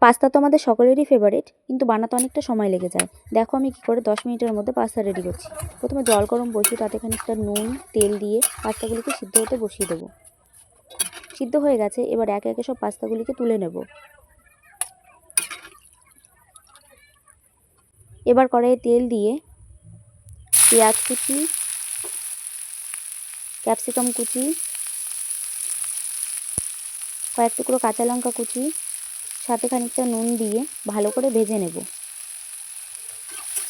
Pasta তো আমাদের সকলেরই ফেভারিট, কিন্তু বানাতে অনেকটা সময় লেগে যায়। দেখো আমি কি করে 10 মিনিটের মধ্যে পাস্তা রেডি করছি। প্রথমে জল গরম বসিয়ে তাতে খানিকটা নুন তেল দিয়ে পাস্তাগুলিকে সিদ্ধ হতে বসিয়ে দেবো। সিদ্ধ হয়ে গেছে, এবার একে একে সব পাস্তাগুলিকে তুলে নেব। এবার কড়াইয়ে তেল দিয়ে পেঁয়াজ কুচি, ক্যাপসিকাম কুচি, কয়েক টুকরো কাঁচা লঙ্কা কুচি, সাথে খানিকটা নুন দিয়ে ভালো করে ভেজে নেব।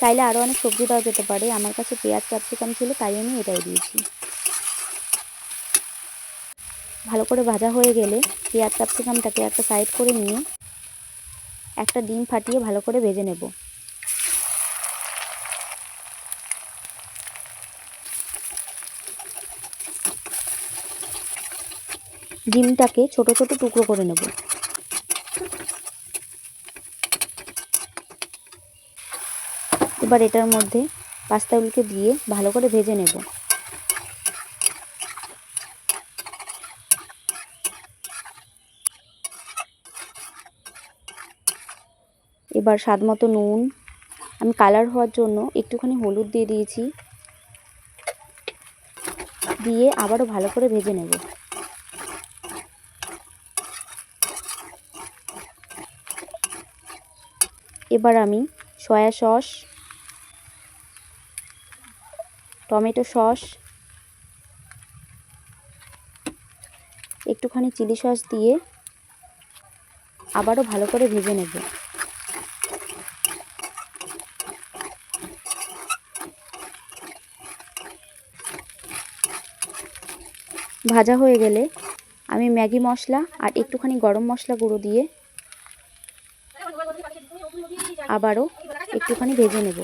চাইলে আরও অনেক সবজি দেওয়া যেতে পারে, আমার কাছে পেঁয়াজ ক্যাপসিকাম ছিল তাই আমি এটাই দিয়েছি। ভালো করে ভাজা হয়ে গেলে পেঁয়াজ ক্যাপসিকামটাকে একটা সাইড করে নিয়ে একটা ডিম ফাটিয়ে ভালো করে ভেজে নেব। ডিমটাকে ছোট ছোট টুকরো করে নেব। এবার এটার মধ্যে পাস্তাগুলোকে দিয়ে ভালো করে ভেজে নেব। এবার স্বাদ মতো নুন, আমি কালার হওয়ার জন্য একটুখানি হলুদ দিয়ে দিয়েছি, দিয়ে আবারও ভালো করে ভেজে নেব। এবার আমি সয়া সস, টমেটো সস, একটুখানি চিলি সস দিয়ে আবারও ভালো করে ভেজে নেব। ভাজা হয়ে গেলে আমি ম্যাগি মশলা আর একটুখানি গরম মশলা গুঁড়ো দিয়ে আবারও একটুখানি ভেজে নেব।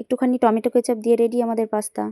একটুখানি টমেটো কেচাপ দিয়ে রেডি আমাদের পাস্তা।